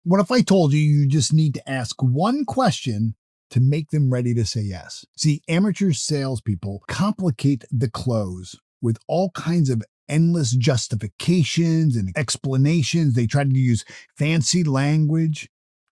What if I told you you just need to ask one question to make them ready to say yes? See, amateur salespeople complicate the close with all kinds of endless justifications and explanations. They try to use fancy language.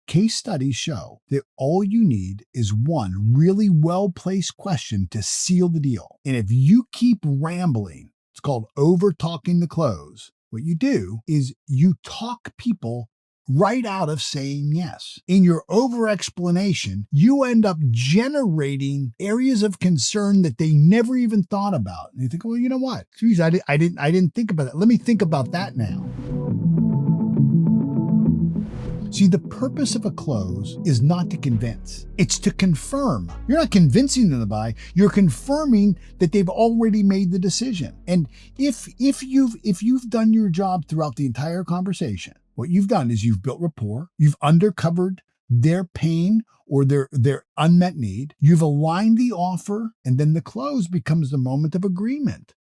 Case studies show that all you need is one really well placed question to seal the deal. And if you keep rambling, it's called over talking the close. What you do is you talk people right out of saying yes. In your over explanation, you end up generating areas of concern that they never even thought about. And you think, well, you know what? Geez, I didn't think about that. Let me think about that now. See, the purpose of a close is not to convince. It's to confirm. You're not convincing them to buy. You're confirming that they've already made the decision. And if you've done your job throughout the entire conversation, what you've done is you've built rapport. You've uncovered their pain or their unmet need. You've aligned the offer, and then the close becomes the moment of agreement.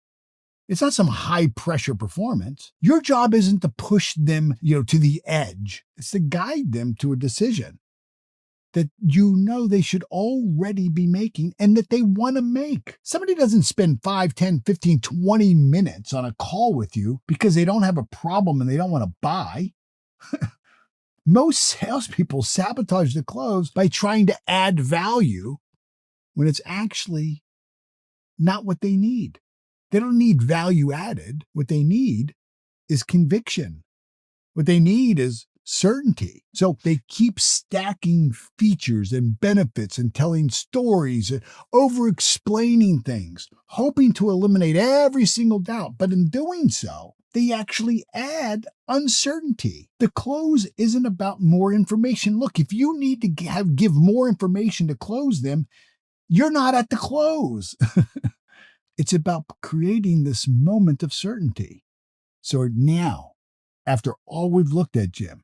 It's not some high pressure performance. Your job isn't to push them, to the edge. It's to guide them to a decision that they should already be making and that they want to make. Somebody doesn't spend 5, 10, 15, 20 minutes on a call with you because they don't have a problem and they don't want to buy. Most salespeople sabotage the close by trying to add value when it's actually not what they need. They don't need value added. What they need is conviction. What they need is certainty. So they keep stacking features and benefits and telling stories and over-explaining things, hoping to eliminate every single doubt. But in doing so, they actually add uncertainty. The close isn't about more information. Look, if you need to give more information to close them, you're not at the close. It's about creating this moment of certainty. So now, after all we've looked at, Jim,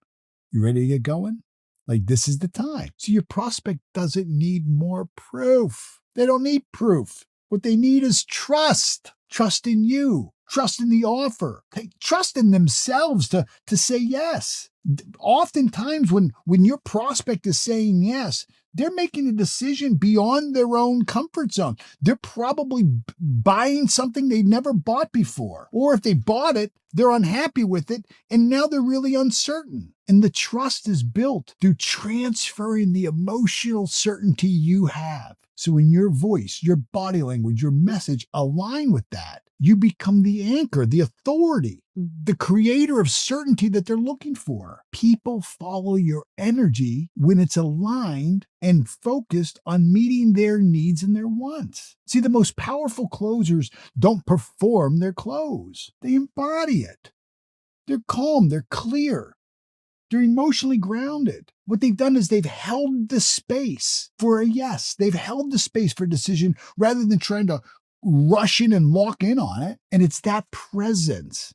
you ready to get going? This is the time. So your prospect doesn't need more proof. They don't need proof. What they need is trust. Trust in you. Trust in the offer. Trust in themselves to say yes. Oftentimes when your prospect is saying yes, they're making a decision beyond their own comfort zone. They're probably buying something they've never bought before. Or if they bought it, they're unhappy with it, and now they're really uncertain. And the trust is built through transferring the emotional certainty you have. So when your voice, your body language, your message align with that, you become the anchor, the authority, the creator of certainty that they're looking for. People follow your energy when it's aligned and focused on meeting their needs and their wants. See, the most powerful closers don't perform their close. They embody it. They're calm, they're clear, they're emotionally grounded. What they've done is they've held the space for a yes. They've held the space for a decision rather than trying to rush in and lock in on it. And it's that presence,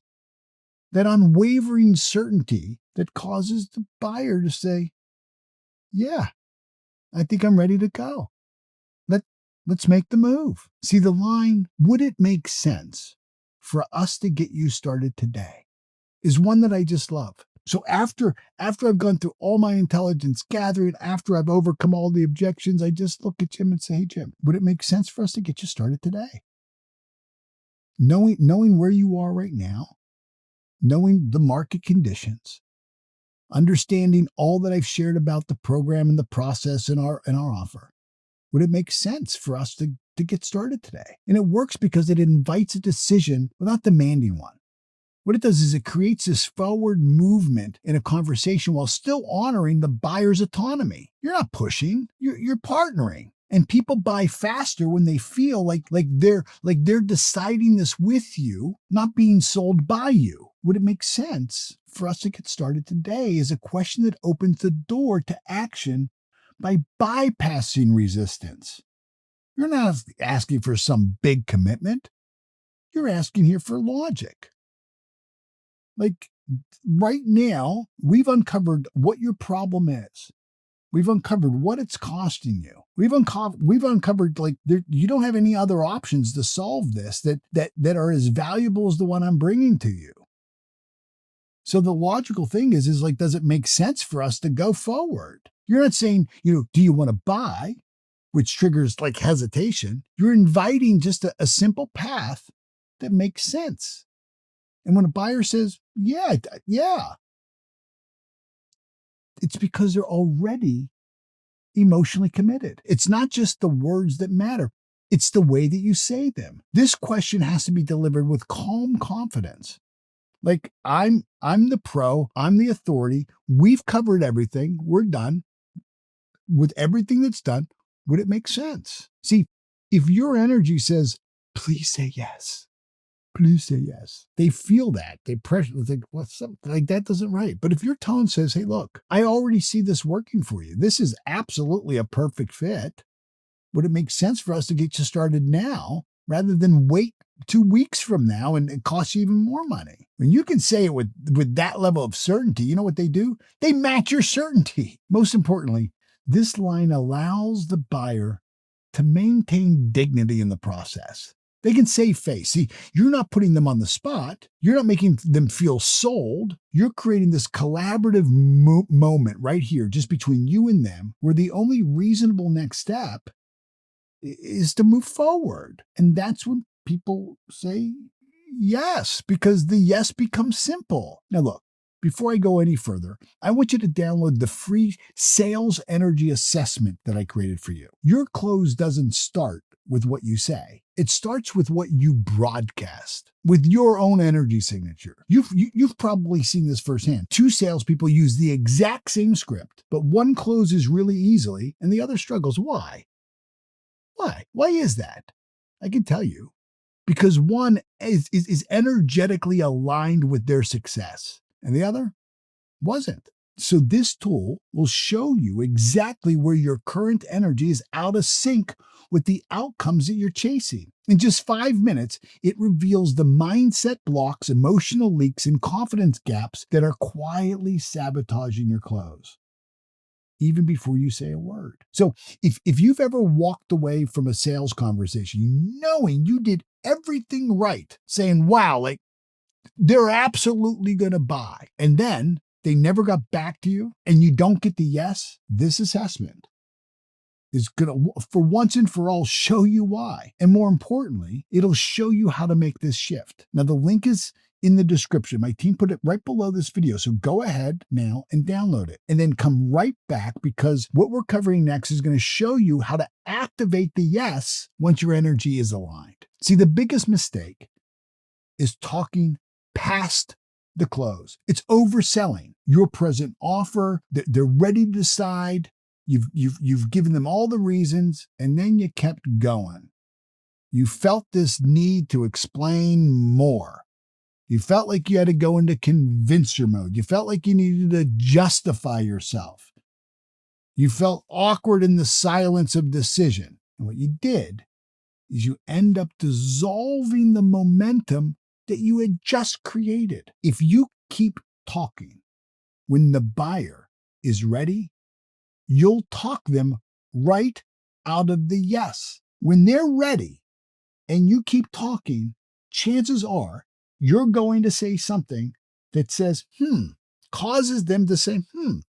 that unwavering certainty that causes the buyer to say, yeah, I think I'm ready to go. Let's make the move. See, the line, would it make sense for us to get you started today, is one that I just love. So after I've gone through all my intelligence gathering, after I've overcome all the objections, I just look at Jim and say, hey, Jim, would it make sense for us to get you started today? Knowing where you are right now, knowing the market conditions, understanding all that I've shared about the program and the process and our offer, would it make sense for us to get started today? And it works because it invites a decision without demanding one. What it does is it creates this forward movement in a conversation while still honoring the buyer's autonomy. You're not pushing, you're partnering. And people buy faster when they feel like they're deciding this with you, not being sold by you. Would it make sense for us to get started today is a question that opens the door to action by bypassing resistance. You're not asking for some big commitment. You're asking here for logic. Right now, we've uncovered what your problem is. We've uncovered what it's costing you. We've uncovered you don't have any other options to solve this that are as valuable as the one I'm bringing to you. So the logical thing is like, does it make sense for us to go forward? You're not saying, do you want to buy, which triggers like hesitation. You're inviting just a simple path that makes sense. And when a buyer says, yeah, it's because they're already emotionally committed. It's not just the words that matter. It's the way that you say them. This question has to be delivered with calm confidence. Like, I'm the pro, I'm the authority. We've covered everything. We're done. With everything that's done, would it make sense? See, if your energy says, please say yes, please say yes, they feel that. They pressure, they think, what's up? Like, that doesn't right. But if your tone says, hey, look, I already see this working for you. This is absolutely a perfect fit. Would it make sense for us to get you started now rather than wait 2 weeks from now and it costs you even more money? When you can say it with that level of certainty, you know what they do? They match your certainty. Most importantly, this line allows the buyer to maintain dignity in the process. They can save face. See, you're not putting them on the spot. You're not making them feel sold. You're creating this collaborative moment right here, just between you and them, where the only reasonable next step is to move forward. And that's when people say yes, because the yes becomes simple. Now, look, before I go any further, I want you to download the free sales energy assessment that I created for you. Your close doesn't start with what you say. It starts with what you broadcast, with your own energy signature. You've probably seen this firsthand. 2 salespeople use the exact same script, but one closes really easily and the other struggles. Why? Why is that? I can tell you. Because one is energetically aligned with their success, and the other wasn't. So this tool will show you exactly where your current energy is out of sync with the outcomes that you're chasing. In just 5 minutes, it reveals the mindset blocks, emotional leaks, and confidence gaps that are quietly sabotaging your close, even before you say a word. So if you've ever walked away from a sales conversation knowing you did everything right, saying, wow, like they're absolutely going to buy, and then they never got back to you and you don't get the yes, this assessment is going to, for once and for all, show you why. And more importantly, it'll show you how to make this shift. Now, the link is in the description. My team put it right below this video. So go ahead now and download it and then come right back, because what we're covering next is going to show you how to activate the yes once your energy is aligned. See, the biggest mistake is talking past the close. It's overselling your present offer. They're ready to decide. You've given them all the reasons, and then you kept going. You felt this need to explain more. You felt like you had to go into convincer mode. You felt like you needed to justify yourself. You felt awkward in the silence of decision. And what you did is you end up dissolving the momentum that you had just created. If you keep talking when the buyer is ready, you'll talk them right out of the yes. When they're ready and you keep talking, chances are you're going to say something that says, causes them to say, let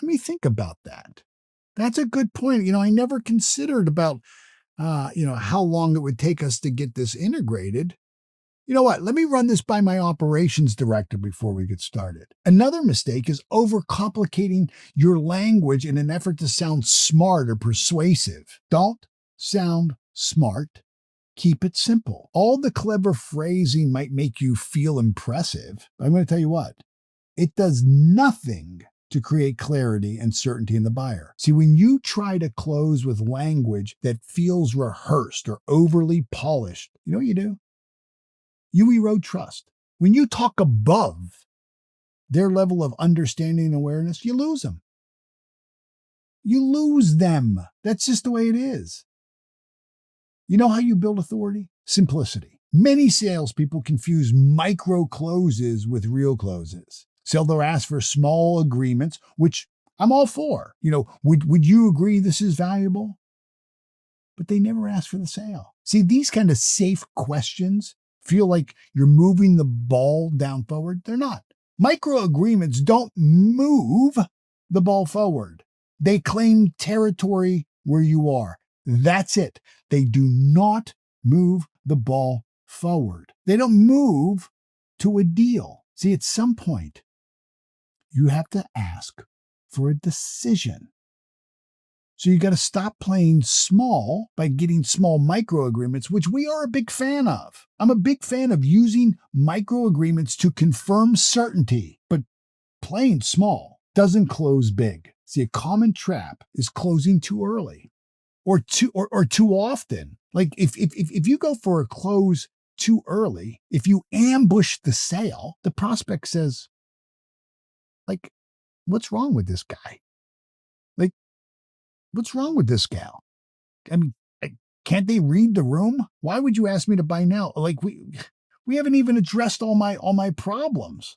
me think about that. That's a good point. I never considered about, how long it would take us to get this integrated. You know what? Let me run this by my operations director before we get started. Another mistake is overcomplicating your language in an effort to sound smart or persuasive. Don't sound smart. Keep it simple. All the clever phrasing might make you feel impressive, but I'm going to tell you what, it does nothing to create clarity and certainty in the buyer. See, when you try to close with language that feels rehearsed or overly polished, you know what you do? You erode trust. When you talk above their level of understanding and awareness, you lose them. You lose them. That's just the way it is. You know how you build authority? Simplicity. Many salespeople confuse micro closes with real closes. So they'll ask for small agreements, which I'm all for. Would you agree this is valuable? But they never ask for the sale. See, these kind of safe questions feel like you're moving the ball down forward? They're not. Micro agreements don't move the ball forward. They claim territory where you are. That's it. They do not move the ball forward. They don't move to a deal. See, at some point, you have to ask for a decision. So you got to stop playing small by getting small micro agreements, which we are a big fan of. I'm a big fan of using micro agreements to confirm certainty, but playing small doesn't close big. See, a common trap is closing too early or too often. Like if you go for a close too early, if you ambush the sale, the prospect says, like, what's wrong with this guy? Like, what's wrong with this gal? I mean, can't they read the room? Why would you ask me to buy now? Like we haven't even addressed all my problems.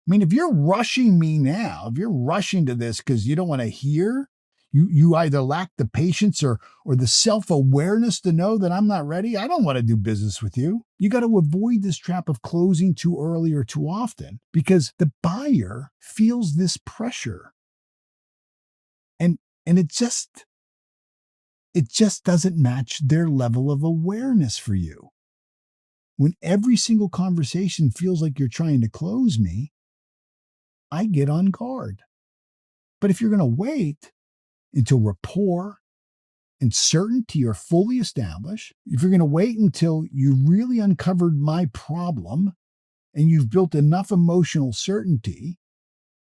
I mean, if you're rushing me now, if you're rushing to this because you don't want to hear, you either lack the patience or the self-awareness to know that I'm not ready. I don't want to do business with you. You got to avoid this trap of closing too early or too often because the buyer feels this pressure. And it just doesn't match their level of awareness for you. When every single conversation feels like you're trying to close me, I get on guard. But if you're going to wait until rapport and certainty are fully established, if you're going to wait until you really uncovered my problem and you've built enough emotional certainty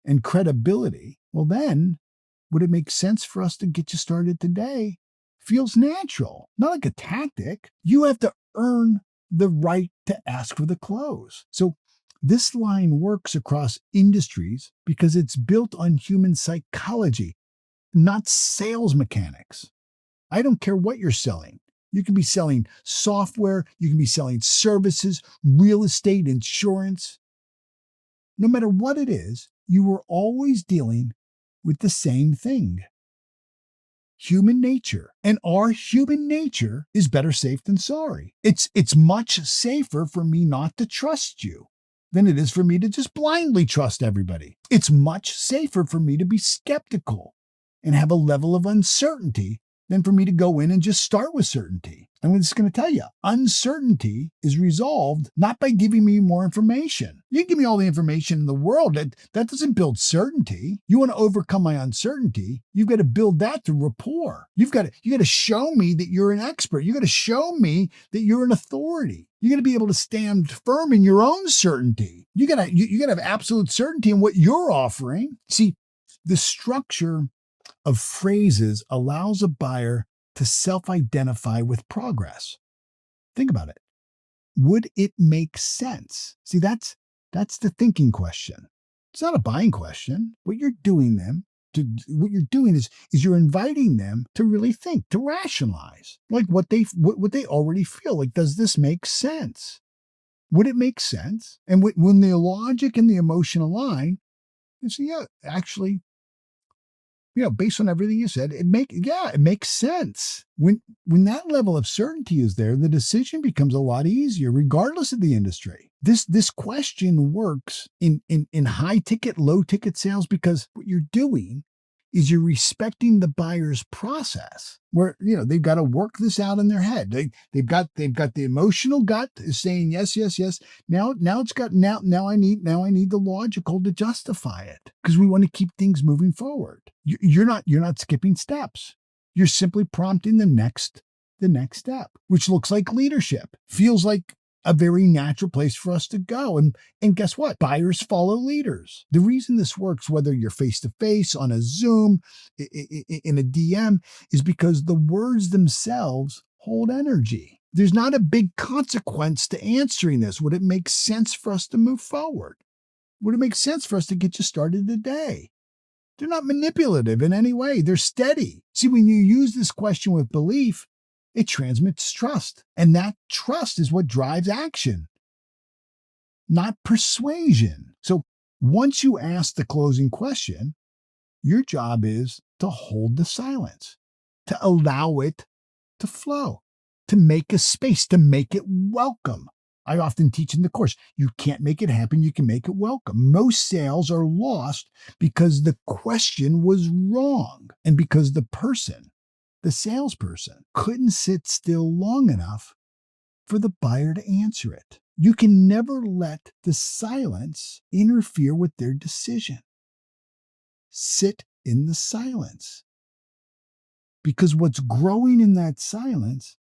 and credibility, well, then would it make sense for us to get you started today? Feels natural, not like a tactic. You have to earn the right to ask for the close. So this line works across industries because it's built on human psychology, not sales mechanics. I don't care what you're selling. You can be selling software, you can be selling services, real estate, insurance. No matter what it is, you are always dealing with the same thing. Human nature. And our human nature is better safe than sorry. It's much safer for me not to trust you than it is for me to just blindly trust everybody. It's much safer for me to be skeptical and have a level of uncertainty than for me to go in and just start with certainty. I'm just going to tell you, uncertainty is resolved not by giving me more information. You can give me all the information in the world. That doesn't build certainty. You want to overcome my uncertainty, you've got to build that through rapport. You got to show me that you're an expert. You got to show me that you're an authority. You got to be able to stand firm in your own certainty. You got to have absolute certainty in what you're offering. See, the structure of phrases allows a buyer to self-identify with progress. Think about it. Would it make sense? See, that's the thinking question. It's not a buying question. What you're doing is you're inviting them to really think, to rationalize, like what they already feel. Like, does this make sense? Would it make sense? And when the logic and the emotion align, you say, yeah, actually, based on everything you said, it makes sense. When that level of certainty is there, the decision becomes a lot easier, regardless of the industry. This question works in high ticket, low ticket sales because what you're doing is you're respecting the buyer's process, where they've got to work this out in their head. They've got the emotional gut is saying yes, yes, yes. Now I need the logical to justify it, because we want to keep things moving forward. You're not skipping steps. You're simply prompting the next step, which looks like leadership. Feels like a very natural place for us to go. And guess what? Buyers follow leaders. The reason this works, whether you're face-to-face, on a Zoom, in a DM, is because the words themselves hold energy. There's not a big consequence to answering this. Would it make sense for us to move forward? Would it make sense for us to get you started today? They're not manipulative in any way. They're steady. See, when you use this question with belief, it transmits trust. And that trust is what drives action, not persuasion. So once you ask the closing question, your job is to hold the silence, to allow it to flow, to make a space, to make it welcome. I often teach in the course, you can't make it happen, you can make it welcome. Most sales are lost because the question was wrong and because the person, the salesperson, couldn't sit still long enough for the buyer to answer it. You can never let the silence interfere with their decision. Sit in the silence. Because what's growing in that silence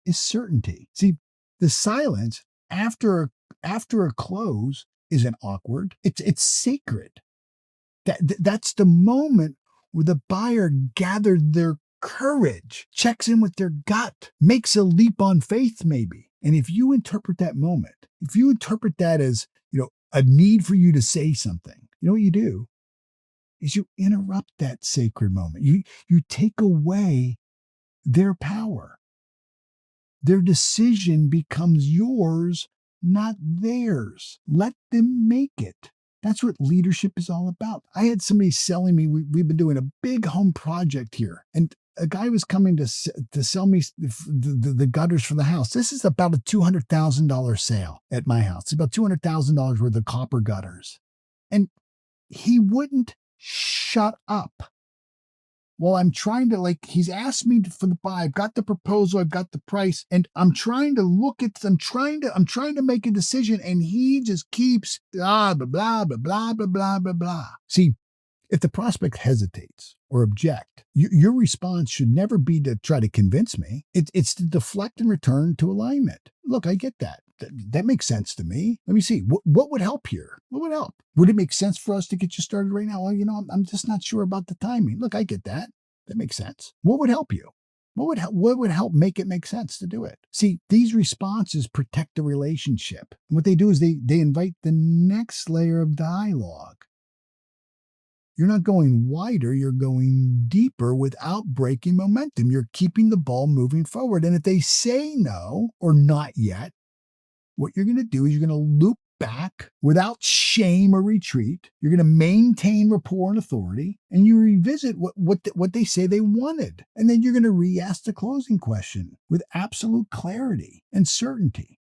is certainty. See, the silence after a close isn't awkward. It's sacred. That's the moment where the buyer gathered their courage, checks in with their gut, makes a leap on faith, maybe. And if you interpret that moment, if you interpret that as, a need for you to say something, you know what you do is you interrupt that sacred moment. You take away their power. Their decision becomes yours, not theirs. Let them make it. That's what leadership is all about. I had somebody selling me, we've been doing a big home project here, and a guy was coming to sell me the gutters for the house. This is about a $200,000 sale at my house. It's about $200,000 worth of copper gutters. And he wouldn't shut up. Well, I'm trying to he's asked me for the buy. I've got the proposal, I've got the price, and I'm trying to I'm trying to make a decision, and he just keeps blah, blah, blah, blah, blah, blah, blah, blah, blah. See, if the prospect hesitates or object, your response should never be to try to convince me. It's to deflect and return to alignment. Look, I get that. That makes sense to me. Let me see. What would help here? What would help? Would it make sense for us to get you started right now? Well, I'm just not sure about the timing. Look, I get that. That makes sense. What would help you? What would help make it make sense to do it? See, these responses protect the relationship. And what they do is they invite the next layer of dialogue. You're not going wider, you're going deeper without breaking momentum. You're keeping the ball moving forward. And if they say no or not yet, what you're going to do is you're going to loop back without shame or retreat. You're going to maintain rapport and authority, and you revisit what they say they wanted. And then you're going to re-ask the closing question with absolute clarity and certainty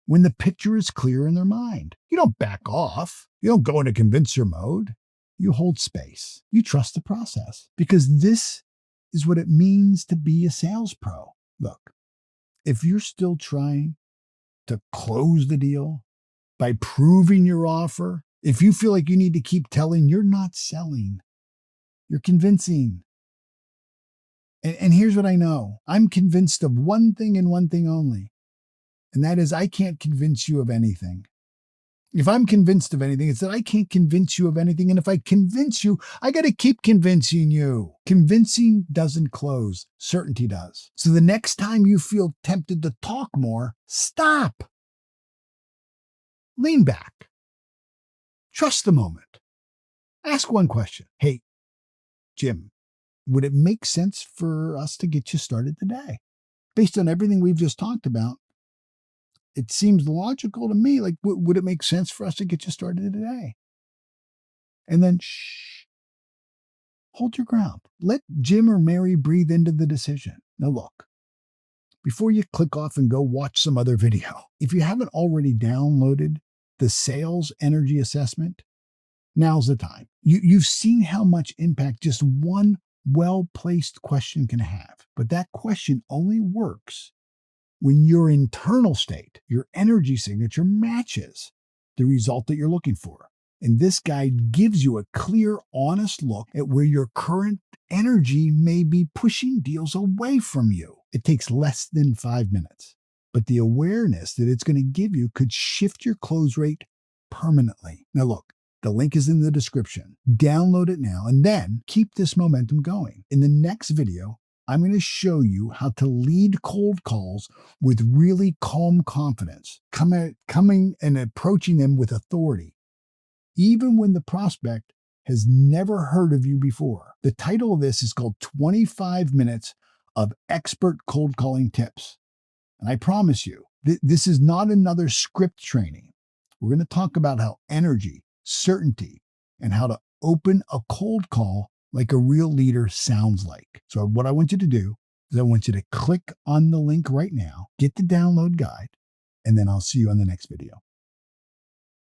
when the picture is clear in their mind. You don't back off. You don't go into convincer mode. You hold space. You trust the process, because this is what it means to be a sales pro. Look, if you're still trying to close the deal by proving your offer, if you feel like you need to keep telling, you're not selling, you're convincing. And here's what I know. I'm convinced of one thing and one thing only, and that is I can't convince you of anything. If I'm convinced of anything, it's that I can't convince you of anything. And if I convince you, I got to keep convincing you. Convincing doesn't close. Certainty does. So the next time you feel tempted to talk more, stop. Lean back. Trust the moment. Ask one question. Hey, Jim, would it make sense for us to get you started today? Based on everything we've just talked about, it seems logical to me. Would it make sense for us to get you started today? And then, hold your ground. Let Jim or Mary breathe into the decision. Now look, before you click off and go watch some other video, if you haven't already downloaded the Sales Energy Assessment, now's the time. You've seen how much impact just one well-placed question can have. But that question only works when your internal state, your energy signature, matches the result that you're looking for. And this guide gives you a clear, honest look at where your current energy may be pushing deals away from you. It takes less than 5 minutes, but the awareness that it's going to give you could shift your close rate permanently. Now look, the link is in the description. Download it now and then keep this momentum going. In the next video, I'm going to show you how to lead cold calls with really calm confidence, coming and approaching them with authority, even when the prospect has never heard of you before. The title of this is called 25 Minutes of Expert Cold Calling Tips. And I promise you, this is not another script training. We're going to talk about how energy, certainty, and how to open a cold call like a real leader sounds like. So what I want you to do is I want you to click on the link right now, get the download guide, and then I'll see you on the next video.